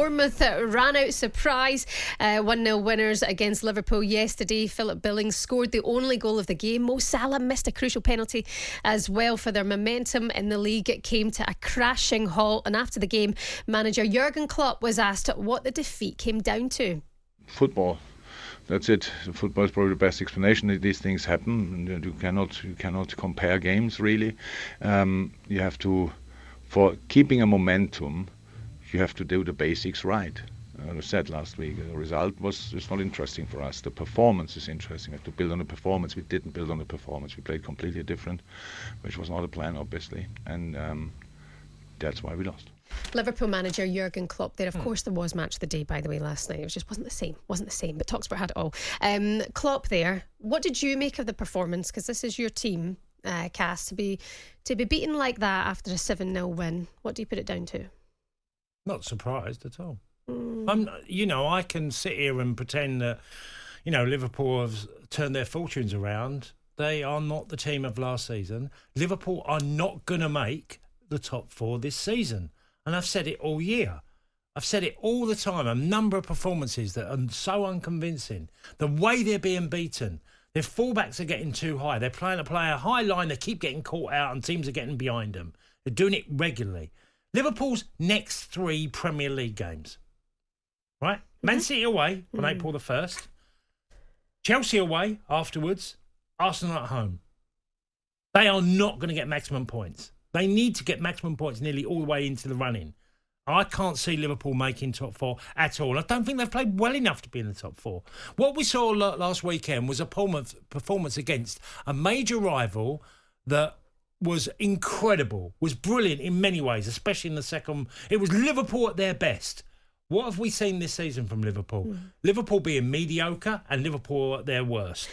Bournemouth ran out surprise. 1-0 winners against Liverpool yesterday. Philip Billings scored the only goal of the game. Mo Salah missed a crucial penalty as well for their momentum in the league. It came to a crashing halt, and after the game, manager Jurgen Klopp was asked what the defeat came down to. Football. That's it. Football is probably the best explanation. These things happen. And you cannot compare games really. You have to, for keeping a momentum, you have to do the basics right. I said last week, the result is not interesting for us. The performance is interesting. We have to build on the performance. We didn't build on the performance. We played completely different, which was not a plan, obviously, and that's why we lost. Liverpool manager Jurgen Klopp there. Of course there was match of the day, by the way, last night. It just wasn't the same, but talkSPORT had it all. Klopp there, what did you make of the performance? Because this is your team, Cass, to be beaten like that after a 7-0 win. What do you put it down to? Not surprised at all. I can sit here and pretend that Liverpool have turned their fortunes around. They are not the team of last season. Liverpool are not going to make the top four this season. And I've said it all year. I've said it all the time. A number of performances that are so unconvincing. The way they're being beaten. Their fullbacks are getting too high. They're playing a high line. They keep getting caught out and teams are getting behind them. They're doing it regularly. Liverpool's next 3 Premier League games. Right? Man City away on April the 1st. Chelsea away afterwards. Arsenal at home. They are not going to get maximum points. They need to get maximum points nearly all the way into the running. I can't see Liverpool making top 4 at all. I don't think they've played well enough to be in the top 4. What we saw last weekend was a performance against a major rival that was incredible, was brilliant in many ways, especially in the second. It was Liverpool at their best. What have we seen this season from Liverpool? Liverpool being mediocre and Liverpool at their worst.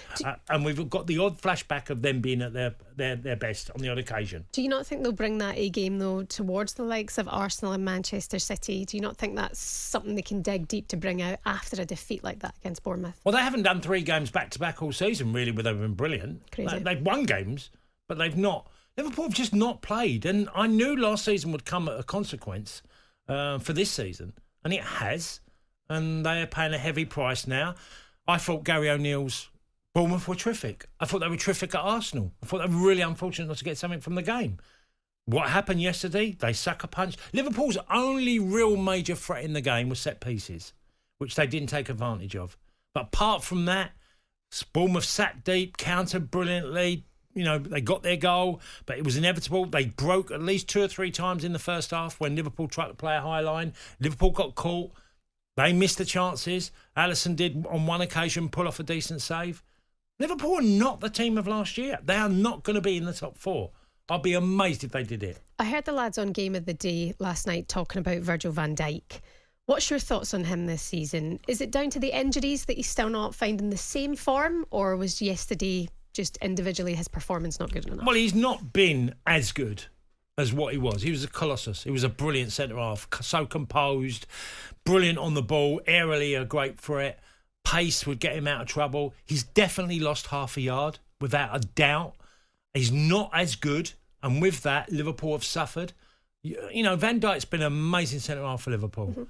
And we've got the odd flashback of them being at their best on the odd occasion. Do you not think they'll bring that A game, though, towards the likes of Arsenal and Manchester City? Do you not think that's something they can dig deep to bring out after a defeat like that against Bournemouth? Well, they haven't done 3 games back-to-back all season, really, where they've been brilliant. Crazy. They've won games, but they've not. Liverpool have just not played. And I knew last season would come at a consequence for this season. And it has, and they are paying a heavy price now. I thought Gary O'Neill's Bournemouth were terrific. I thought they were terrific at Arsenal. I thought they were really unfortunate not to get something from the game. What happened yesterday? They sucker punched. Liverpool's only real major threat in the game was set pieces, which they didn't take advantage of. But apart from that, Bournemouth sat deep, countered brilliantly. They got their goal, but it was inevitable. They broke at least 2 or 3 times in the first half when Liverpool tried to play a high line. Liverpool got caught. They missed the chances. Alisson did, on one occasion, pull off a decent save. Liverpool are not the team of last year. They are not going to be in the top 4. I'll be amazed if they did it. I heard the lads on Game of the Day last night talking about Virgil van Dijk. What's your thoughts on him this season? Is it down to the injuries that he's still not finding the same form, or was yesterday just individually his performance not good enough? Well, he's not been as good as what he was. He was a colossus. He was a brilliant centre-half, so composed, brilliant on the ball, aerially a great threat. Pace would get him out of trouble. He's definitely lost half a yard, without a doubt. He's not as good, and with that, Liverpool have suffered. Van Dijk's been an amazing centre-half for Liverpool. Mm-hmm.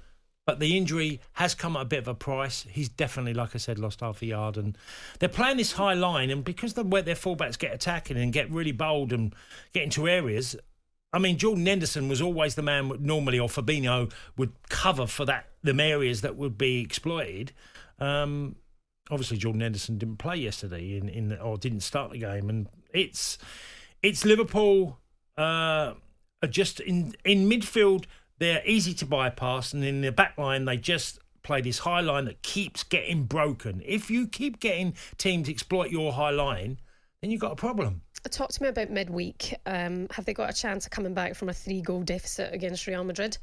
But the injury has come at a bit of a price. He's definitely, like I said, lost half a yard. And they're playing this high line. And because where their fullbacks get attacking and get really bold and get into areas, I mean, Jordan Henderson was always the man normally, or Fabinho would cover for them areas that would be exploited. Obviously, Jordan Henderson didn't play yesterday or didn't start the game. And it's Liverpool just in midfield. They're easy to bypass, and in the back line, they just play this high line that keeps getting broken. If you keep getting teams exploit your high line, then you've got a problem. Talk to me about midweek. Have they got a chance of coming back from a 3-goal deficit against Real Madrid?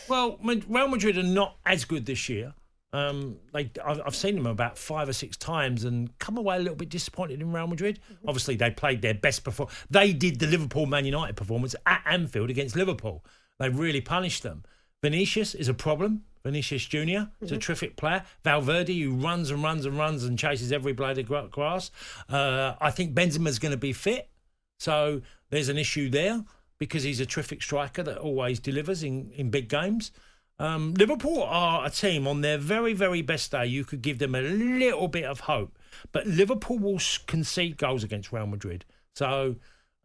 Well, Real Madrid are not as good this year. I've seen them about 5 or 6 times and come away a little bit disappointed in Real Madrid. Mm-hmm. Obviously, they played their best performance. They did the Liverpool-Man United performance at Anfield against Liverpool. They really punished them. Vinicius is a problem. Vinicius Jr. is a terrific player. Valverde, who runs and runs and runs and chases every blade of grass. I think Benzema's going to be fit. So there's an issue there because he's a terrific striker that always delivers in big games. Liverpool are a team on their very, very best day. You could give them a little bit of hope. But Liverpool will concede goals against Real Madrid. So,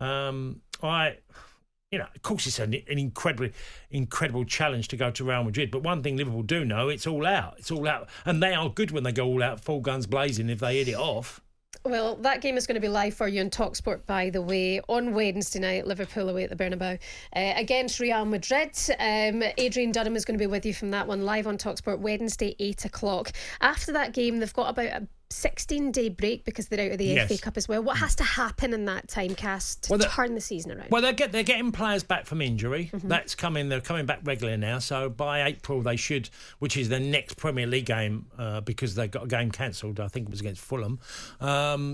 of course, it's an incredible challenge to go to Real Madrid. But one thing Liverpool do know, it's all out. It's all out. And they are good when they go all out, full guns blazing, if they hit it off. Well, that game is going to be live for you on talkSPORT, by the way, on Wednesday night. Liverpool away at the Bernabeu against Real Madrid. Adrian Dunham is going to be with you from that one, live on talkSPORT Wednesday, 8 o'clock. After that game, they've got about a 16-day break because they're out of the FA Cup as well. What has to happen in that time, Cass, to turn the season around? Well, they're getting players back from injury. That's coming. They're coming back regularly now. So by April they should, which is the next Premier League game, because they got a game cancelled. I think it was against Fulham.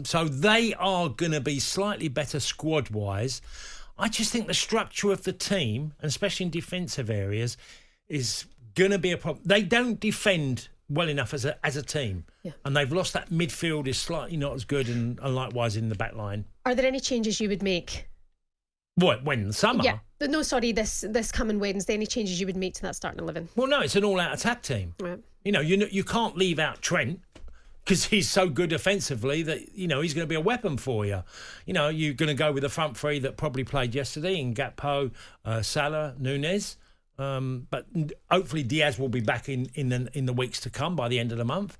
So they are going to be slightly better squad-wise. I just think the structure of the team, and especially in defensive areas, is going to be a problem. They don't defend well enough as a team. Yeah. And they've lost that midfield is slightly not as good, and likewise in the back line. Are there any changes you would make? What, when? The summer? Yeah. No, sorry, this coming Wednesday, any changes you would make to that starting 11? Well, no, it's an all-out attack team. Right. You can't leave out Trent because he's so good offensively that, he's going to be a weapon for you. You're going to go with the front three that probably played yesterday in Gakpo, Salah, Núñez. But hopefully Diaz will be back in the weeks to come by the end of the month.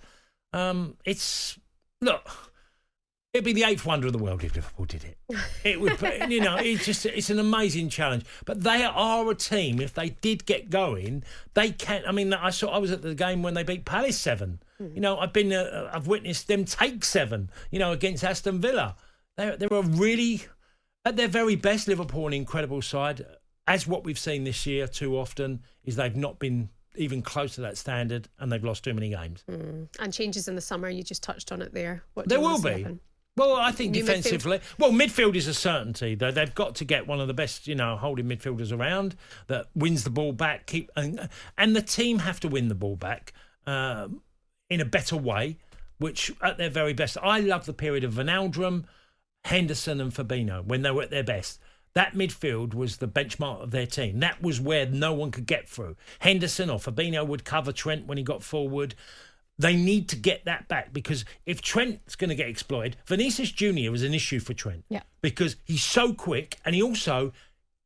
It'd be the eighth wonder of the world if Liverpool did it. It would, it's an amazing challenge. But they are a team. If they did get going, they can. I mean, I was at the game when they beat Palace 7. I've witnessed them take 7. Against Aston Villa. They're a really, at their very best, Liverpool, an incredible side. As what we've seen this year too often is they've not been even close to that standard, and they've lost too many games. And changes in the summer, you just touched on it there. There will be. Well, I think defensively, midfield is a certainty. They've got to get one of the best, holding midfielders around that wins the ball back. And the team have to win the ball back in a better way, which at their very best. I love the period of Wijnaldum, Henderson and Fabinho when they were at their best. That midfield was the benchmark of their team. That was where no one could get through. Henderson or Fabinho would cover Trent when he got forward. They need to get that back, because if Trent's going to get exploited, Vinicius Jr. is an issue for Trent. Yeah. Because he's so quick, and he also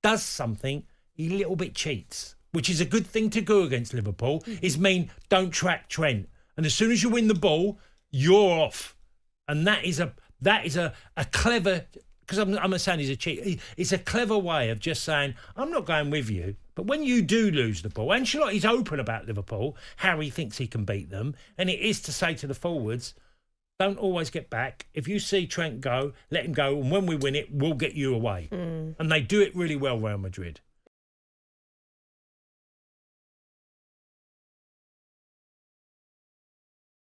does something, he a little bit cheats, which is a good thing to do against Liverpool, is mean don't track Trent. And as soon as you win the ball, you're off. And that is a clever... Because I'm not saying he's a cheat. It's a clever way of just saying, I'm not going with you. But when you do lose the ball, Ancelotti's open about Liverpool, how he thinks he can beat them. And it is to say to the forwards, don't always get back. If you see Trent go, let him go. And when we win it, we'll get you away. And they do it really well, Real Madrid.